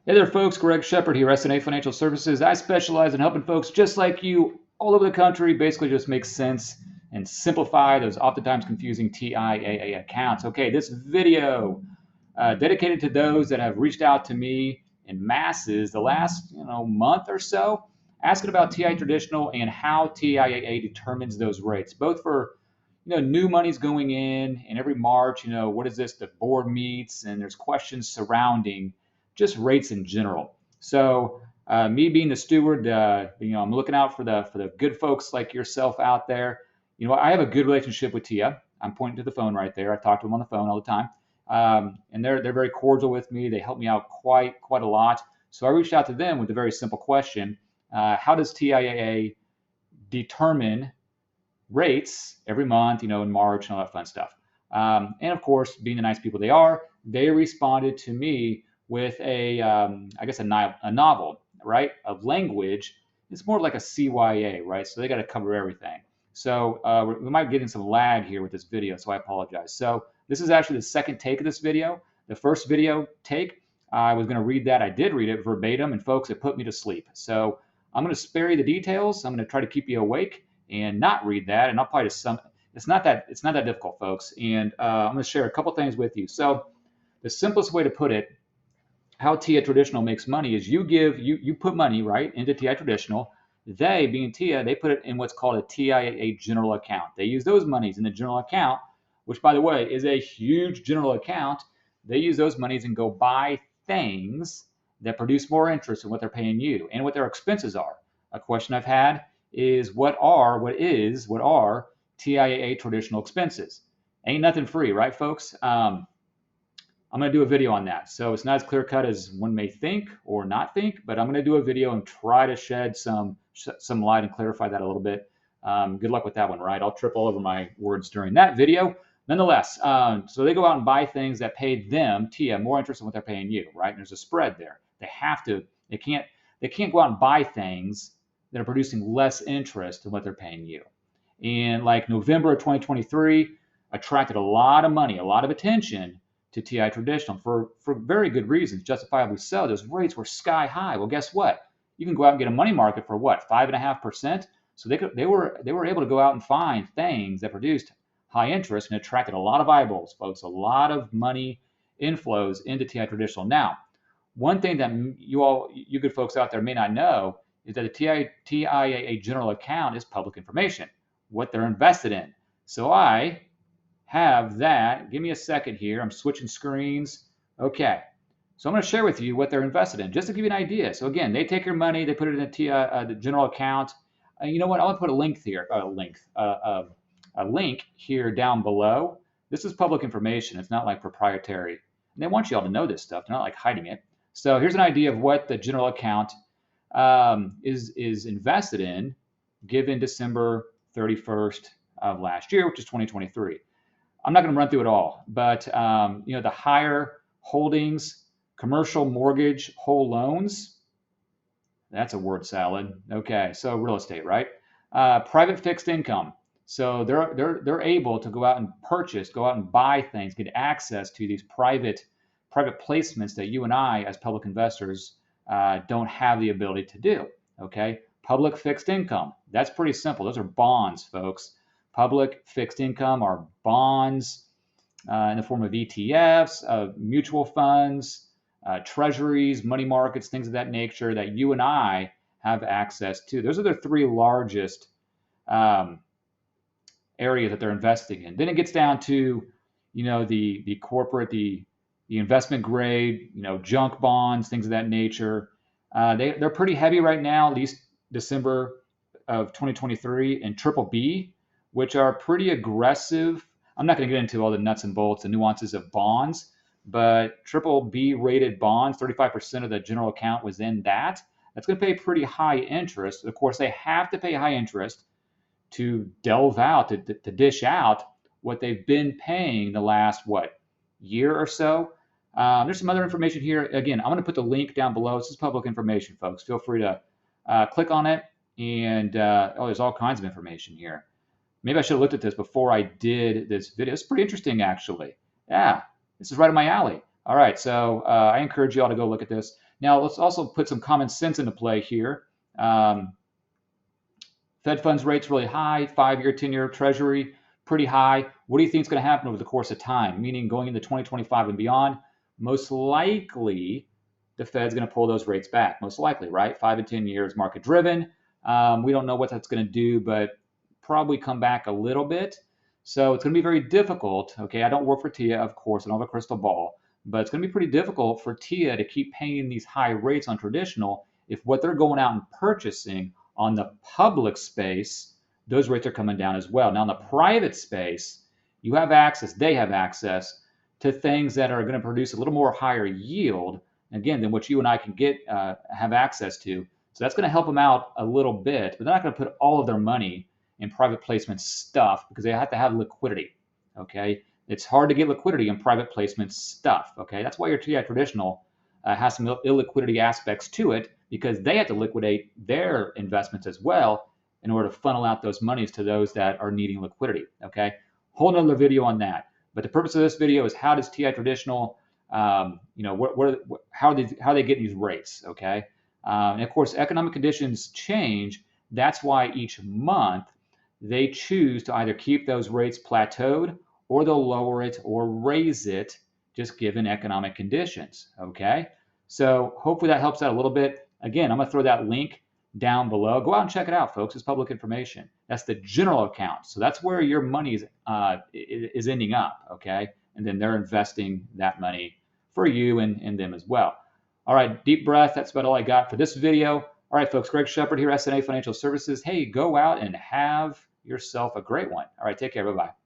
Hey there, folks. Greg Shepard here, S&A Financial Services. I specialize in helping folks just like you all over the country basically just make sense and simplify those oftentimes confusing TIAA accounts. Okay, this video dedicated to those that have reached out to me in masses the last month or so, asking about TIAA Traditional and how TIAA determines those rates, both for new money's going in, and every March, what is this? The board meets, and there's questions surrounding just rates in general. So, me being the steward, I'm looking out for the good folks like yourself out there. I have a good relationship with Tia. I'm pointing to the phone right there. I talk to them on the phone all the time, and they're very cordial with me. They help me out quite a lot. So I reached out to them with a very simple question: how does TIAA determine rates every month, in March and all that fun stuff? And of course, being the nice people they are, they responded to me with I guess, a novel, right, of language. It's more like a CYA, right? So they got to cover everything. So we might get in some lag here with this video, so I apologize. So this is actually the second take of this video. The first video take, I was going to read that. I did read it verbatim, and folks, it put me to sleep. So I'm going to spare you the details. I'm going to try to keep you awake and not read that, and I'll probably just it's not that difficult, folks. And I'm going to share a couple things with you. So the simplest way to put it, how TIAA Traditional makes money is you put money right into TIAA Traditional. They, being TIAA, they put it in what's called a TIAA general account. They use those monies in the general account, which, by the way, is a huge general account. They use those monies and go buy things that produce more interest than what they're paying you and what their expenses are. A question I've had is what are TIAA Traditional expenses? Ain't nothing free, right, folks? I'm going to do a video on that. So it's not as clear cut as one may think or not think, but I'm going to do a video and try to shed some light and clarify that a little bit. Good luck with that one, right? I'll trip all over my words during that video. Nonetheless, so they go out and buy things that pay them, TIA, more interest than what they're paying you, right? And there's a spread there. They can't go out and buy things that are producing less interest than what they're paying you. And like November of 2023 attracted a lot of money, a lot of attention to TIAA Traditional for very good reasons, justifiably so. Those rates were sky high. Well, guess what? You can go out and get a money market for what, 5.5%? So they were able to go out and find things that produced high interest and attracted a lot of eyeballs, folks, a lot of money inflows into TIAA Traditional. Now, one thing that you good folks out there may not know is that the TIAA general account is public information, what they're invested in. So I have that. Give me a second here. I'm switching screens. Okay. So I'm going to share with you what they're invested in, just to give you an idea. So again, they take your money, they put it in the general account. You know what? I'll put a link here, a link here down below. This is public information. It's not like proprietary. And they want you all to know this stuff. They're not like hiding it. So here's an idea of what the general account is invested in, given December 31st of last year, which is 2023. I'm not going to run through it all, but the higher holdings, commercial mortgage whole loans, that's a word salad. Okay, so real estate, right? Private fixed income. So they're able to go out and buy things, get access to these private placements that you and I, as public investors, don't have the ability to do. Okay, public fixed income. That's pretty simple. Those are bonds, folks. Public fixed income are bonds in the form of ETFs, mutual funds, treasuries, money markets, things of that nature that you and I have access to. Those are the three largest areas that they're investing in. Then it gets down to, the corporate, the investment grade, junk bonds, things of that nature. They're pretty heavy right now, at least December of 2023, in triple B, which are pretty aggressive. I'm not going to get into all the nuts and bolts, the nuances of bonds, but triple B rated bonds, 35% of the general account was in that. That's going to pay pretty high interest. Of course, they have to pay high interest to delve out, to dish out what they've been paying the last, year or so. There's some other information here. Again, I'm going to put the link down below. This is public information, folks. Feel free to click on it. And there's all kinds of information here. Maybe I should have looked at this before I did this video. It's pretty interesting, actually. Yeah, this is right up my alley. All right, so I encourage you all to go look at this. Now, let's also put some common sense into play here. Fed funds rates really high, 5-year, 10-year Treasury pretty high. What do you think is going to happen over the course of time? Meaning going into 2025 and beyond, most likely the Fed's going to pull those rates back. Most likely, right? 5 and 10 years market driven. We don't know what that's going to do, but probably come back a little bit. So it's going to be very difficult. Okay, I don't work for TIAA, of course. I don't have a crystal ball, but it's going to be pretty difficult for TIAA to keep paying these high rates on traditional if what they're going out and purchasing on the public space, those rates are coming down as well. Now, in the private space, you have access, they have access to things that are going to produce a little more higher yield, again, than what you and I can get, have access to. So that's going to help them out a little bit, but they're not going to put all of their money in private placement stuff because they have to have liquidity, okay? It's hard to get liquidity in private placement stuff, okay? That's why your TIAA Traditional has some illiquidity aspects to it, because they have to liquidate their investments as well in order to funnel out those monies to those that are needing liquidity, okay? Whole nother video on that. But the purpose of this video is how does TIAA Traditional, how are they getting these rates, okay? And of course, economic conditions change. That's why each month they choose to either keep those rates plateaued or they'll lower it or raise it just given economic conditions, okay? So hopefully that helps out a little bit. Again, I'm going to throw that link down below. Go out and check it out, folks. It's public information. That's the general account. So that's where your money is ending up, okay? And then they're investing that money for you and them as well. All right, deep breath. That's about all I got for this video. All right, folks, Greg Shepard here, SNA Financial Services. Hey, go out and have yourself a great one. All right, take care. Bye-bye.